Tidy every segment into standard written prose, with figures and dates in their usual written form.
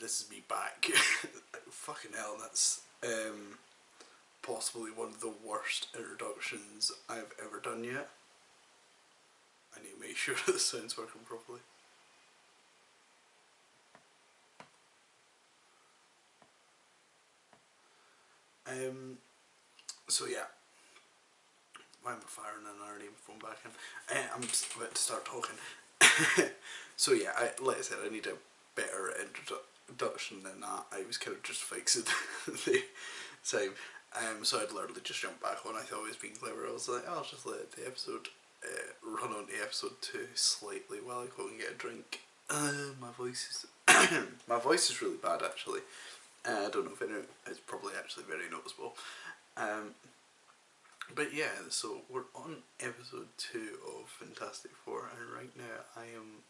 this is me back. Fucking hell, that's possibly one of the worst introductions I've ever done yet. I need to make sure the sound's working properly. So yeah, why am I firing an already phone back in? I'm just about to start talking. So yeah, like I said, I need a better introduction than that. I was kind of just fixing the time. So I'd literally just jump back on. I thought I was being clever. I was like, I'll just let the episode run on to episode 2 slightly while I go and get a drink. My voice is my voice is really bad actually. I don't know if it's probably actually very noticeable. But yeah, so we're on episode 2 of Fantastic Four, and right now I am.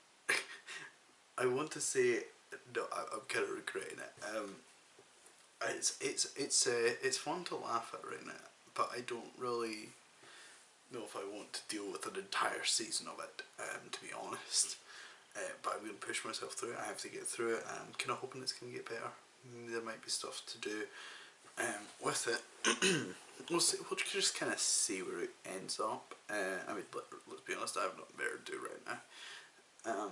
I want to say no. I'm kind of regretting it. It's fun to laugh at right now, but I don't really know if I want to deal with an entire season of it. To be honest, but I'm going to push myself through it. I have to get through it. I'm kind of hoping it's going to get better. There might be stuff to do with it. We'll see. We'll just kind of see where it ends up. I mean, let's be honest, I have nothing better to do right now.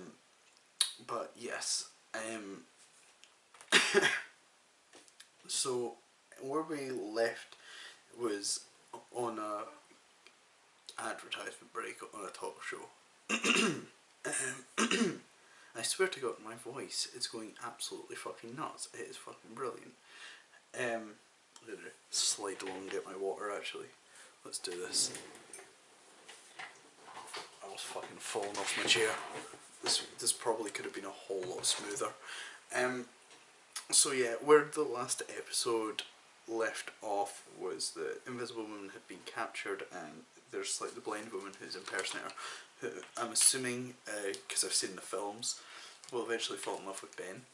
But yes. So where we left was on a advertisement break on a talk show. I swear to God, my voice is going absolutely fucking nuts. It is fucking brilliant. I'm gonna slide along and get my water actually. Let's do this. I was fucking falling off my chair. This probably could have been a whole lot smoother. So yeah, where the last episode left off was the Invisible Woman had been captured, and there's like the blind woman who's impersonator, who I'm assuming, because I've seen the films, will eventually fall in love with Ben.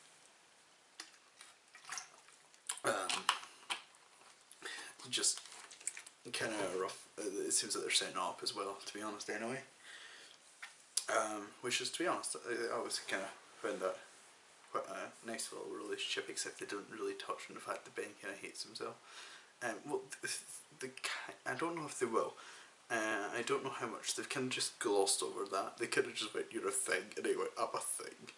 Just kind of rough. It seems that they're setting up as well, to be honest, anyway. Which is, to be honest, I always kind of found that quite a nice little relationship, except they don't really touch on the fact that Ben kind of hates himself. Well, I don't know if they will. I don't know how much. They've kind of just glossed over that. They could have just went, you're a thing, and they went, I'm a thing.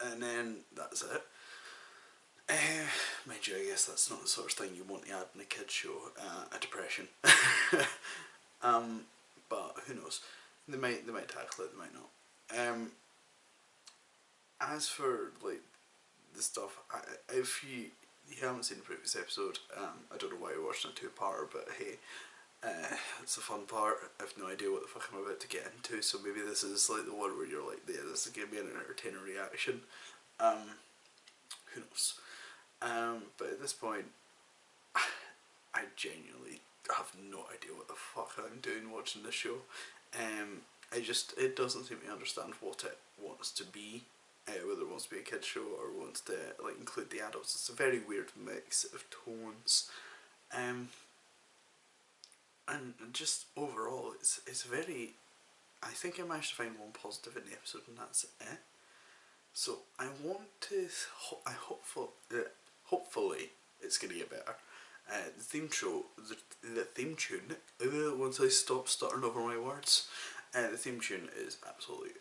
And then that's it. Mind you, I guess that's not the sort of thing you want to add in a kids show, a depression. But who knows? They might tackle it, they might not. As for like the stuff, if you haven't seen the previous episode, I don't know why you're watching a 2-parter, but hey, it's a fun part. I have no idea what the fuck I'm about to get into, so maybe this is like the one where you're like, yeah, this is gonna be an entertaining reaction. Who knows? But at this point, I genuinely have no idea what the fuck I'm doing watching this show. It doesn't seem to understand what it wants to be, whether it wants to be a kids show or wants to like include the adults. It's a very weird mix of tones, and just overall, it's very. I think I managed to find one positive in the episode, and that's it. So I want to. Hopefully, it's gonna get better. The theme tune. Once I stop stuttering over my words, the theme tune is absolutely.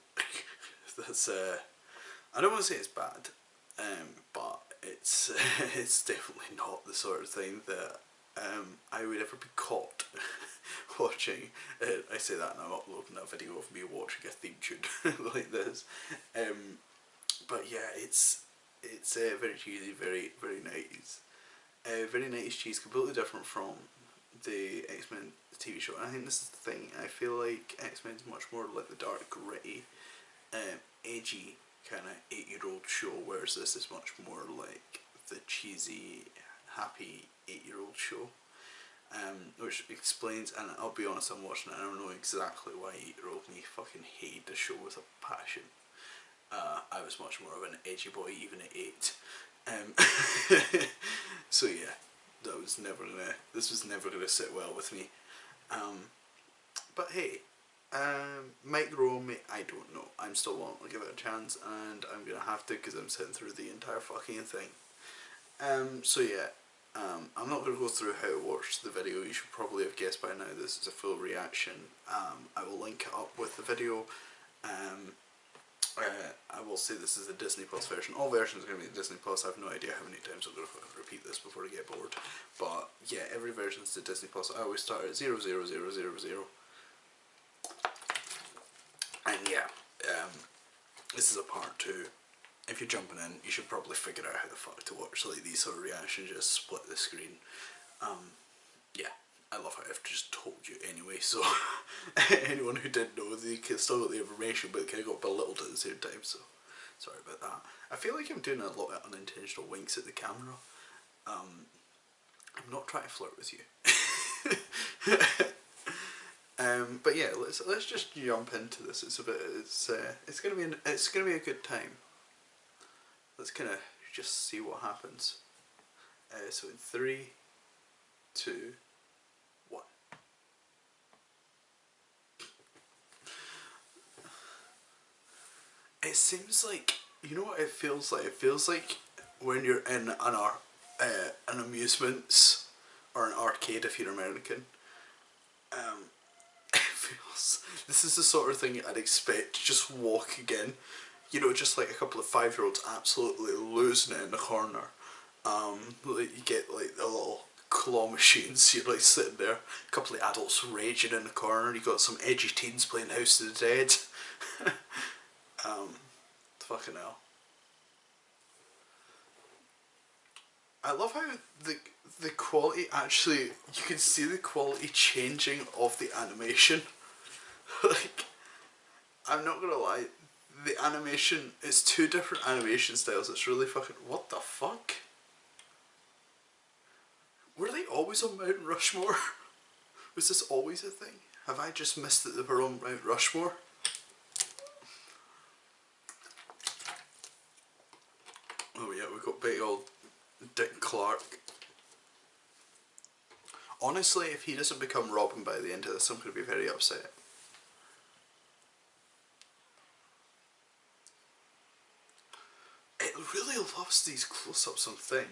That's I don't want to say it's bad, but it's it's definitely not the sort of thing that I would ever be caught watching. I say that and I'm uploading a video of me watching a theme tune like this. But yeah, it's very cheesy, very 90s. Very 90s cheese, completely different from the X-Men TV show. And I think this is the thing. I feel like X-Men is much more like the dark, gritty, edgy kind of 8-year-old show, whereas this is much more like the cheesy, happy 8-year-old show. Which explains, and I'll be honest, I'm watching it and I don't know exactly why 8-year-old me fucking hated the show with a passion. I was much more of an edgy boy even at 8. So yeah, this was never gonna sit well with me. But hey, Might grow on me, I don't know. I'm still wanting to give it a chance, and I'm gonna have to because I'm sitting through the entire fucking thing. So yeah, I'm not gonna go through how to watch the video. You should probably have guessed by now this is a full reaction. I will link it up with the video. I will say this is the Disney Plus version. All versions are going to be Disney Plus. I have no idea how many times I'm going to repeat this before I get bored. But yeah, every version is the Disney Plus. I always start at 00000. And yeah, this is a part 2. If you're jumping in, you should probably figure out how the fuck to watch like these sort of reactions, just split the screen. Yeah, I love how I've just told you anyway, so anyone who didn't know, they still got the information, but kind of got belittled at the same time, so sorry about that. I feel like I'm doing a lot of unintentional winks at the camera. I'm not trying to flirt with you. But yeah, let's just jump into this. It's gonna be a good time. Let's kind of just see what happens. So in 3, 2, 1. It seems like, you know what it feels like? It feels like when you're in an amusements or an arcade if you're American. It feels, this is the sort of thing I'd expect to just walk again. You know, just like a couple of 5-year-olds absolutely losing it in the corner. Like you get like the little claw machines, you're like sitting there, a couple of adults raging in the corner, you got some edgy teens playing House of the Dead. Fucking hell. I love how the quality actually, you can see the quality changing of the animation. Like, I'm not gonna lie, the animation is 2 different animation styles. It's really fucking, what the fuck? Were they always on Mount Rushmore? Was this always a thing? Have I just missed that they were on Mount Rushmore? Oh yeah, we've got big old Dick Clark. Honestly, if he doesn't become Robin by the end of this, I'm going to be very upset. It really loves these close-ups on thing.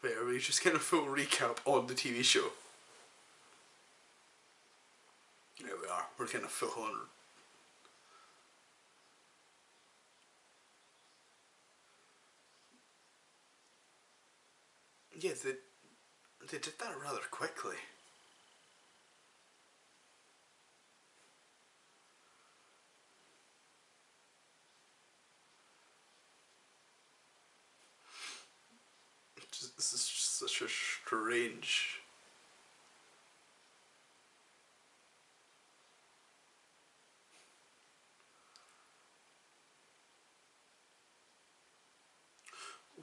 Wait, are we just getting a full recap on the TV show? There we are, we're getting a full on. Yeah, they did that rather quickly. This is just such a strange.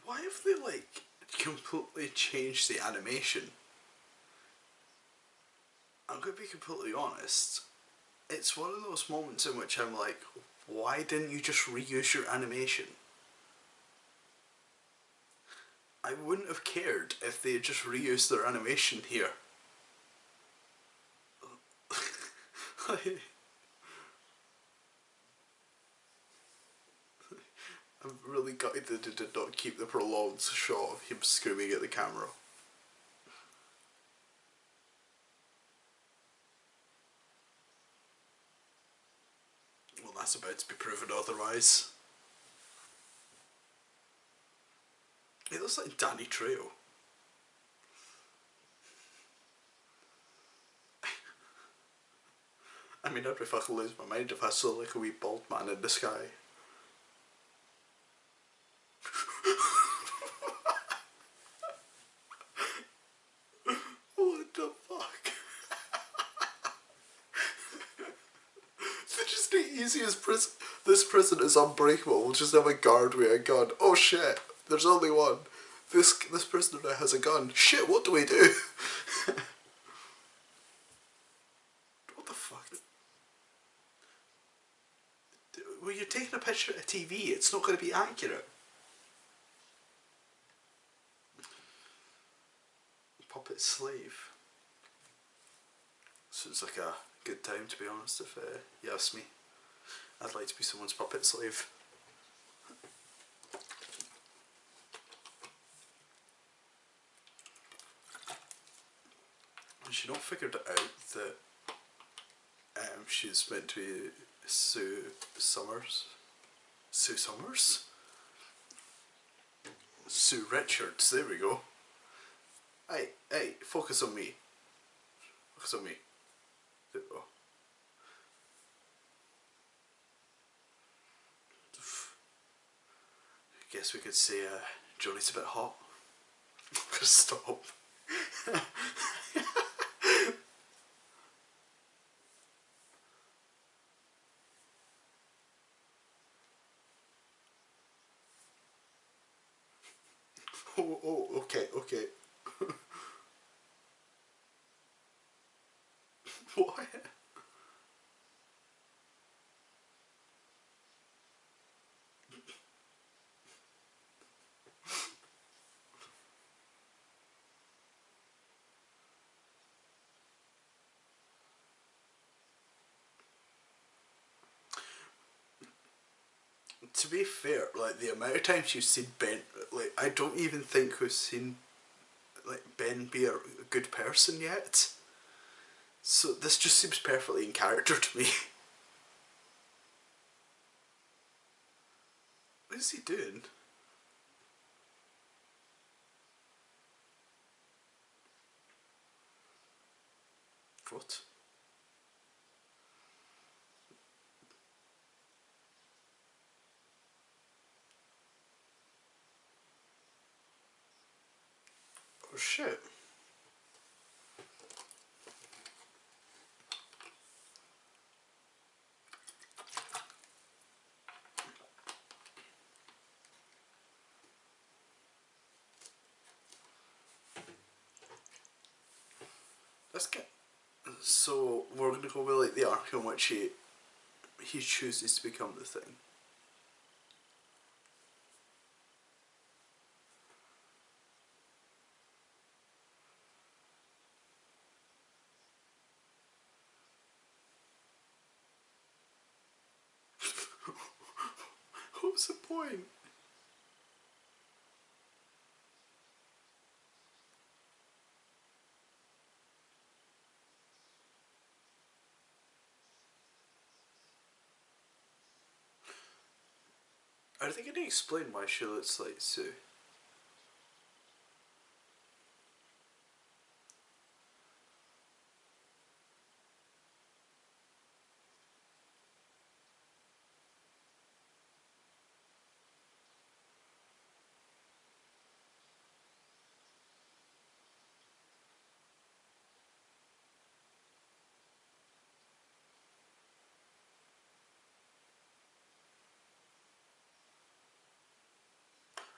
Why have they like completely changed the animation? I'm gonna be completely honest. It's one of those moments in which I'm like, why didn't you just reuse your animation? I wouldn't have cared if they had just reused their animation here. I'm really gutted that they did not keep the prolonged shot of him screaming at the camera. Well, that's about to be proven otherwise. It looks like Danny Trejo. I mean, I'd be fucking lose my mind if I saw like a wee bald man in the sky. What the fuck? They're just the easiest prison. This prison is unbreakable. We'll just have a guard with a gun. Oh shit, there's only one. This prisoner now has a gun. Shit, what do we do? What the fuck? Well, you're taking a picture of a TV. It's not going to be accurate. Puppet slave. Seems like a good time, to be honest, if you ask me. I'd like to be someone's puppet slave. And she not figured it out that she's meant to be Sue Summers. Sue Summers? Sue Richards, there we go. Hey, focus on me. Focus on me. There we go. I guess we could say Johnny's a bit hot. I'm gonna stop. Oh, okay. What? To be fair, like the amount of times you've seen Ben, like I don't even think we've seen like Ben be a good person yet. So this just seems perfectly in character to me. What is he doing? What? Oh shit. Let's get. So we're gonna go with like the arc in which he chooses to become the thing. What's the point? Are they gonna explain why she looks like Sue?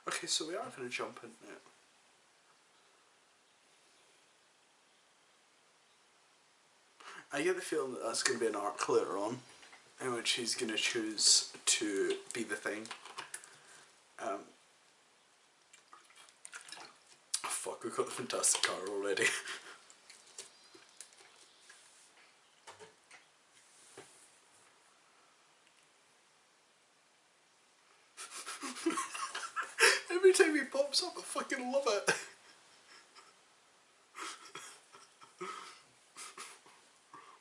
Okay, so we are gonna jump in now. I get the feeling that that's going to be an arc later on, in which he's going to choose to be the thing. Fuck, we've got the fantastic car already. Every time he pops up, I fucking love it.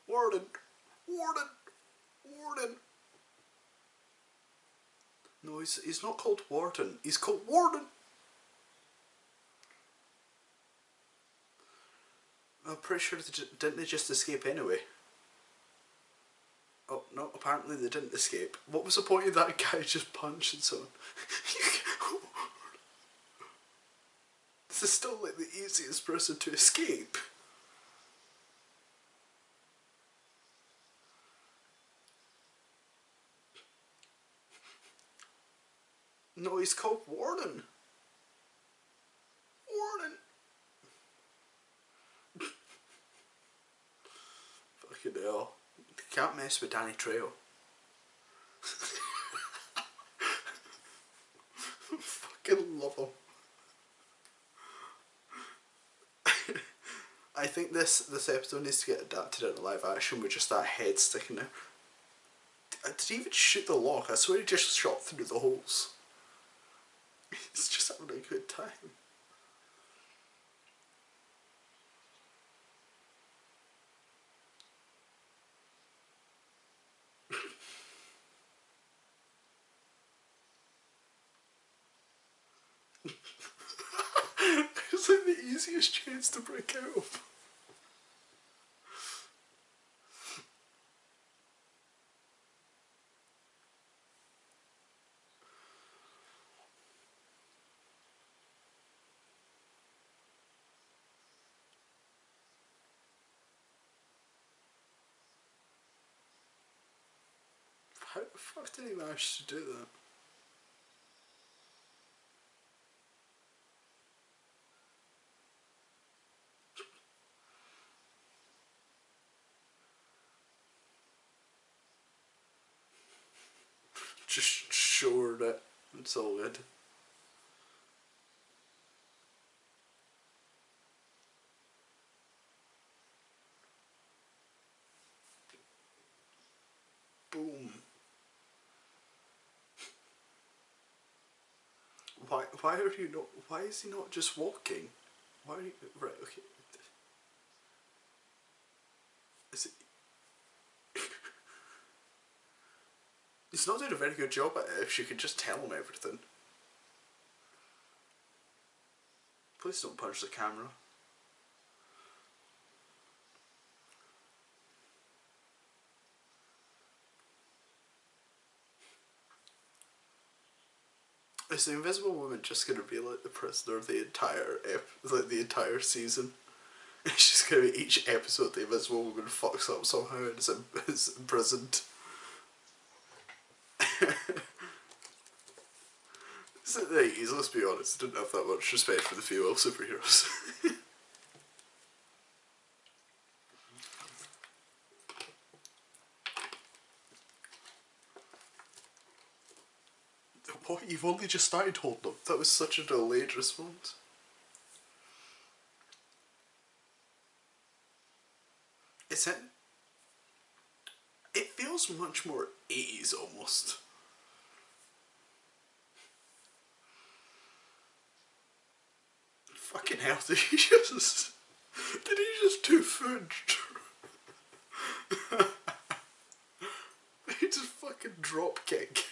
Warden! Warden! Warden! No, he's not called Warden. He's called Warden! I'm pretty sure didn't they just escape anyway? Oh, no, apparently they didn't escape. What was the point of that guy just punching someone? This is still like the easiest person to escape. No, he's called Warden. Warden. Fucking hell. You can't mess with Danny Trejo. Fucking love him. I think this episode needs to get adapted into live action with just that head sticking out. Did he even shoot the lock? I swear he just shot through the holes. He's just having a good time. It's like the easiest chance to break out of. How the fuck did he manage to do that? Just shored it. It's all good. Boom. Why are you not? Why is he not just walking? Why are you right? Okay. Is it? He's not doing a very good job at it. If she could just tell him everything. Please don't punch the camera. Is the Invisible Woman just gonna be like the prisoner of the entire season? It's just gonna be each episode the Invisible Woman fucks up somehow and is imprisoned. It's like the 80s, let's be honest, didn't have that much respect for the female superheroes. What? You've only just started holding them? That was such a delayed response. It's it. It feels much more 80s almost. Fucking hell, did he just do food? He just fucking drop kick.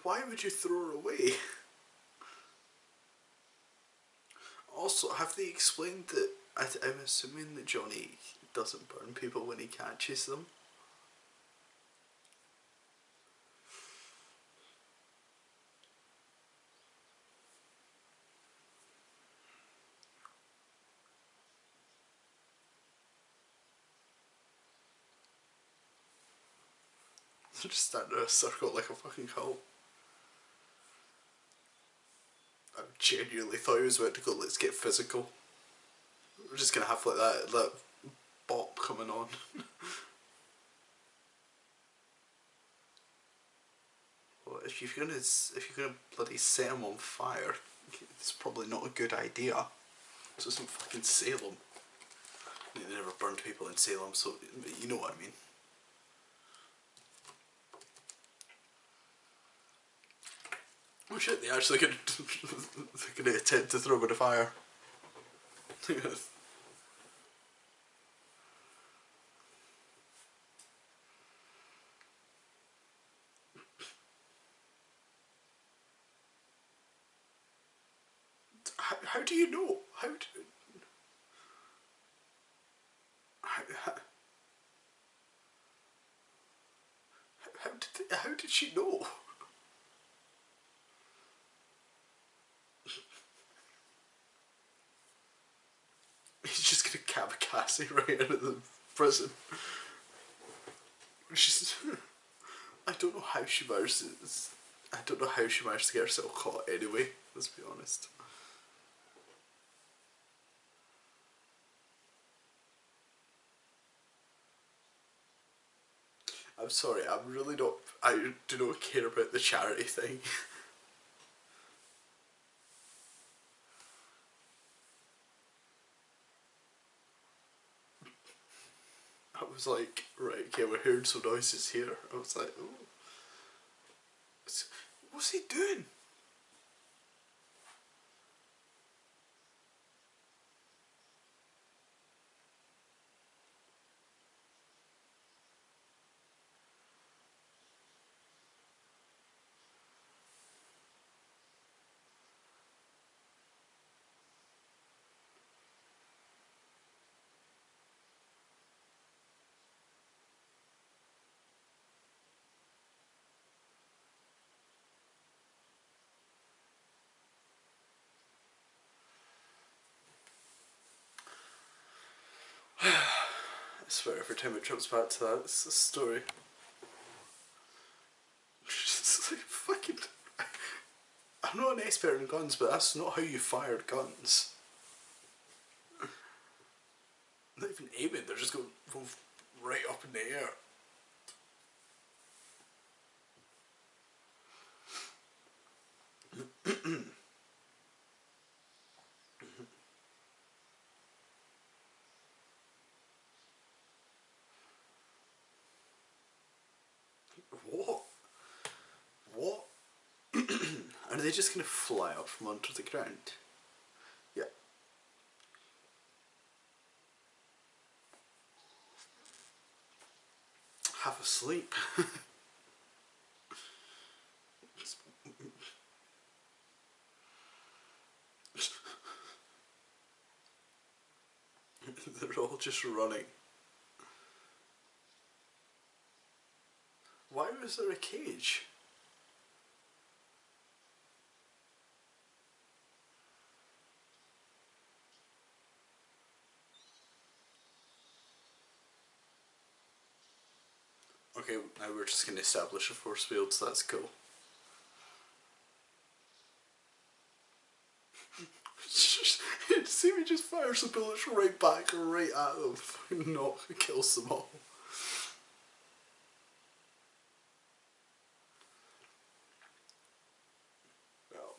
Why would you throw her away? Also, have they explained that I'm assuming that Johnny doesn't burn people when he catches them? They're just standing in a circle like a fucking cult. I genuinely thought he was about to go, let's get physical. We're just gonna have like that bop coming on. Well, if you're gonna bloody set him on fire, it's probably not a good idea. So it's not fucking Salem. They never burned people in Salem, so you know what I mean. Oh shit, they actually could they're gonna attempt to throw him in the fire. How do you know? How did she know? He's just gonna kamikaze right out of the prison. She's, I don't know how she managed to. I don't know how she managed to get herself caught anyway. Let's be honest. I'm sorry, I'm really not. I do not care about the charity thing. I was like, right, okay, we're hearing some noises here. I was like, oh. What's he doing? I swear every time it jumps back to that, it's a story. It's like fucking. I'm not an expert in guns, but that's not how you fired guns. Not even aiming, they're just going right up in the air. What? What? Are they just gonna fly up from under the ground? Yeah. Half asleep. They're all just running. Why was there a cage? Okay, now we're just going to establish a force field, so that's cool. See me just fires the bullets right back, right at them. Not kills them all. Well,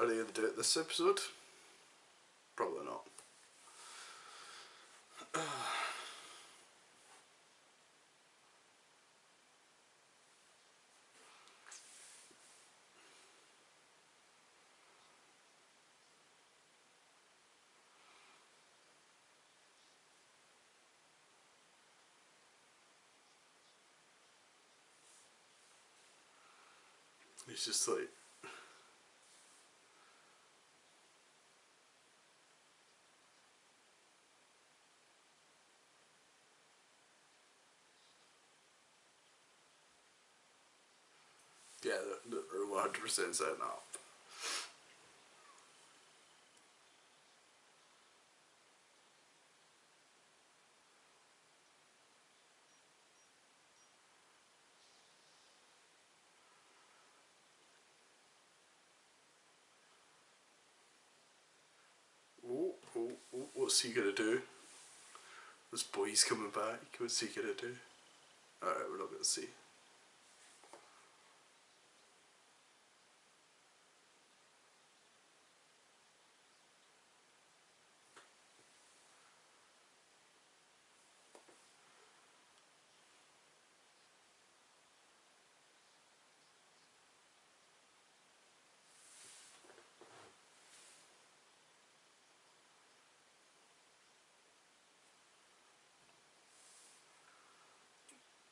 are they going to do it this episode? Probably not. He's just like... Yeah, they're 100% setting up. What's he gonna do? This boy's coming back. What's he gonna do? Alright, we're not gonna see.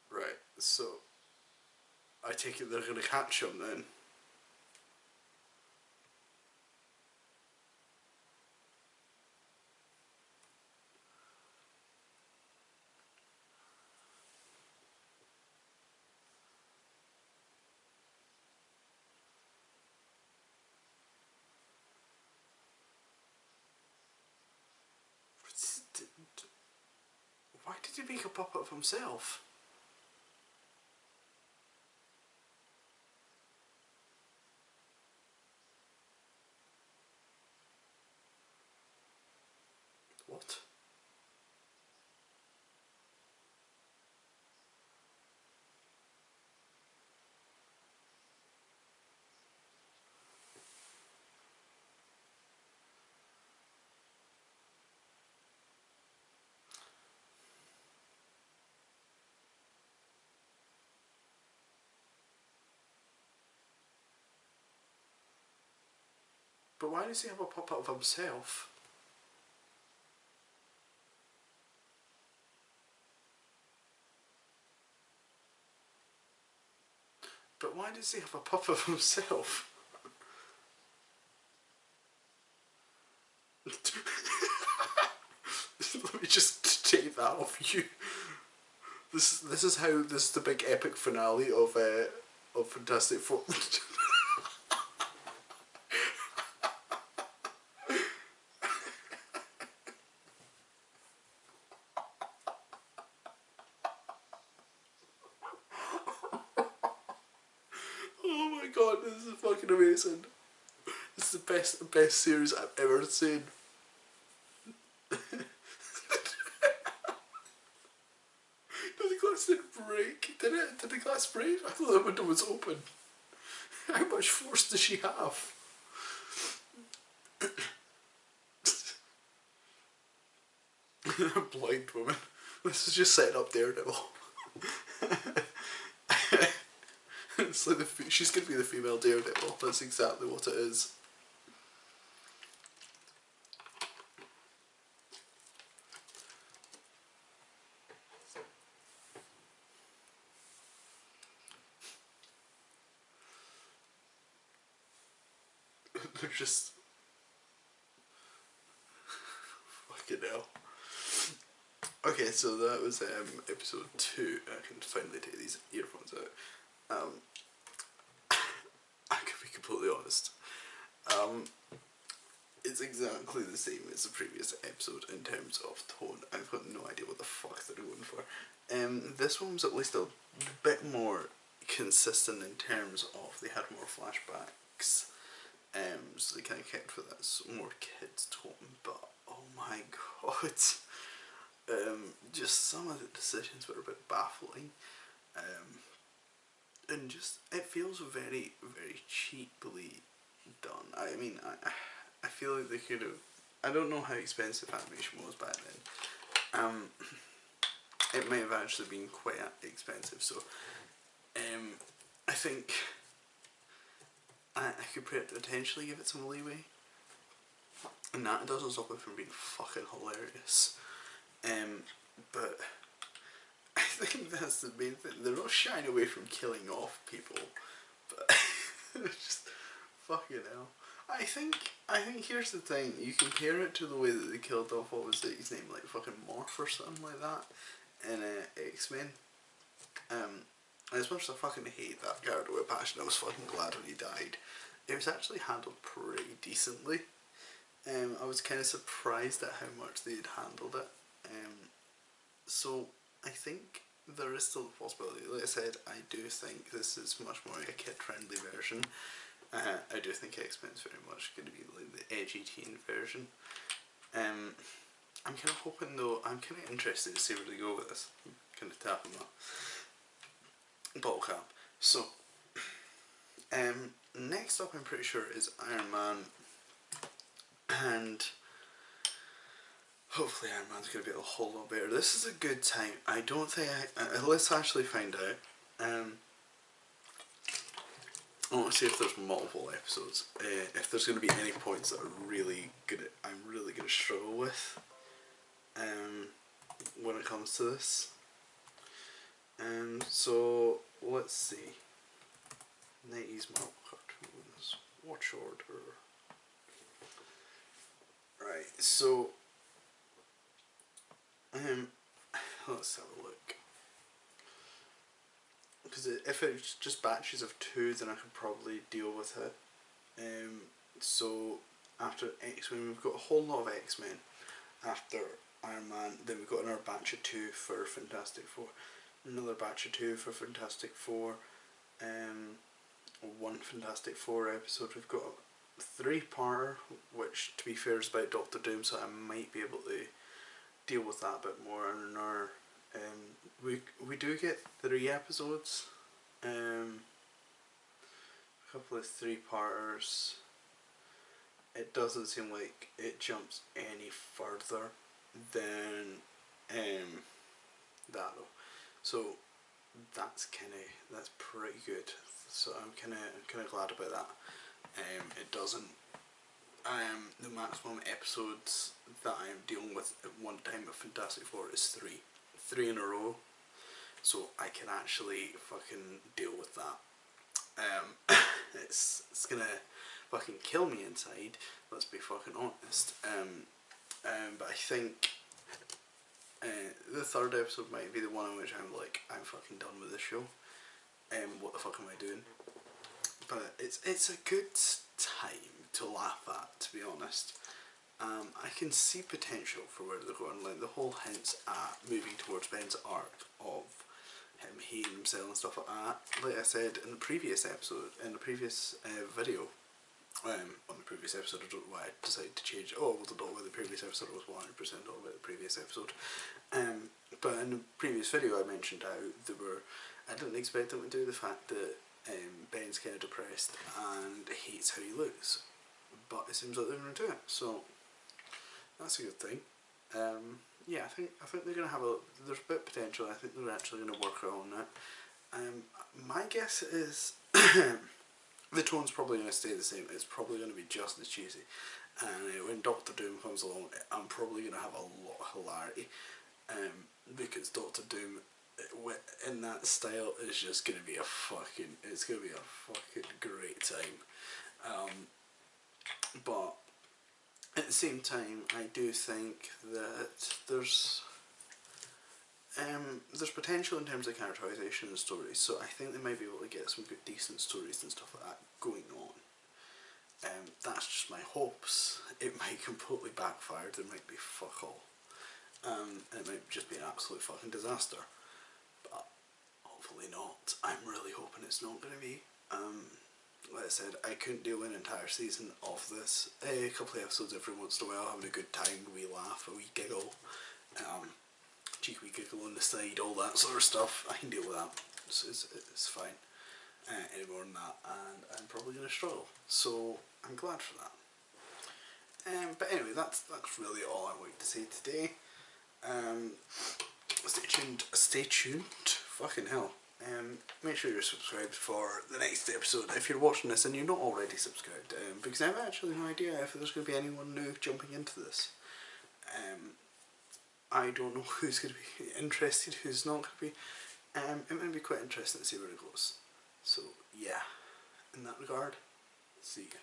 Right, so I take it they're gonna catch him then. Why did he make a puppet of himself? But why does he have a puppet of himself? But why does he have a puppet of himself? Let me just take that off you. This is how this is the big epic finale of Fantastic Four. Oh my god, this is fucking amazing. This is the best series I've ever seen. No, the glass didn't break. Did it? Did the glass break? I thought the window was open. How much force does she have? Blind woman. This is just setting up Daredevil. It's like she's going to be the female Daredevil. That's exactly what it is. They're just... fucking hell. Okay, so that was episode 2. I can finally take these earphones out. I can be completely honest. It's exactly the same as the previous episode in terms of tone. I've got no idea what the fuck they're going for. This one was at least a bit more consistent in terms of they had more flashbacks. So they kind of kept with that more kids tone, but oh my god. Just some of the decisions were a bit baffling. And just, it feels very, very cheaply done. I mean, I feel like they could have, I don't know how expensive animation was back then. It may have actually been quite expensive, so I think I could potentially give it some leeway. And that doesn't stop it from being fucking hilarious. But I think that's the main thing. They're not shying away from killing off people, but it's just fucking hell. I think here's the thing. You compare it to the way that they killed off, what was it, his name, like fucking Morph or something like that in X-Men. As much as I fucking hate that character with passion, I was fucking glad when he died. It was actually handled pretty decently. I was kind of surprised at how much they had handled it. So I think there is still a possibility. Like I said, I do think this is much more like a kid-friendly version. I do think X-Men is very much going to be like the edgy teen version. I'm kind of hoping though, I'm kind of interested to see where they go with this. I'm kind of tapping that bottle cap. So, next up I'm pretty sure is Iron Man, and hopefully Iron Man's going to be a whole lot better. This is a good time. I don't think let's actually find out. I want to see if there's multiple episodes. If there's going to be any points that I'm really gonna struggle with. When it comes to this. So let's see. 90s Marvel cartoons. Watch order. Right. So. Let's have a look. Because if it's just batches of 2, then I could probably deal with it. So after X-Men, we've got a whole lot of X-Men. After Iron Man, then we've got another batch of 2 for Fantastic Four. Another batch of 2 for Fantastic Four. One Fantastic Four episode. We've got a 3-parter, which to be fair is about Doctor Doom, so I might be able to deal with that a bit more in our we do get 3 episodes, a couple of 3-parters. It doesn't seem like it jumps any further than that though, so that's pretty good. So I'm kind of glad about that. It doesn't. the maximum episodes that I am dealing with at one time of Fantastic Four is 3. 3 in a row. So I can actually fucking deal with that. It's gonna fucking kill me inside, let's be fucking honest. But I think the third episode might be the one in which I'm like, I'm fucking done with this show. What the fuck am I doing? But it's a good time to laugh at, to be honest. I can see potential for where they're going. Like the whole hints at moving towards Ben's arc of him hating himself and stuff like that. Like I said in the previous episode, in the previous video, on the previous episode, I don't know why I decided to change. Oh, I wasn't all about the previous episode. I was 100% all about the previous episode. But in the previous video, I mentioned how I didn't expect them to do the fact that Ben's kind of depressed and hates how he looks, but it seems like they're going to do it. So that's a good thing. Yeah, I think they're going to have there's a bit of potential. I think they're actually going to work on it. My guess is the tone's probably going to stay the same. It's probably going to be just as cheesy. And when Doctor Doom comes along, I'm probably going to have a lot of hilarity. Because Doctor Doom in that style is just going to be it's going to be a fucking great time. But at the same time, I do think that there's potential in terms of characterisation and stories, so I think they might be able to get some good, decent stories and stuff like that going on. That's just my hopes. It might completely backfire, there might be fuck all. And it might just be an absolute fucking disaster. But hopefully not. I'm really hoping it's not going to be. Like I said, I couldn't do an entire season of this. A couple of episodes every once in a while, having a good time, a wee laugh, a wee giggle. Cheeky wee giggle on the side, all that sort of stuff. I can deal with that. It's fine. Any more than that, and I'm probably going to struggle. So I'm glad for that. But anyway, that's really all I wanted to say today. Stay tuned. Fucking hell. Make sure you're subscribed for the next episode if you're watching this and you're not already subscribed, because I have actually no idea if there's going to be anyone new jumping into this. I don't know who's going to be interested, who's not going to be. It might be quite interesting to see where it goes. So yeah, in that regard, see ya.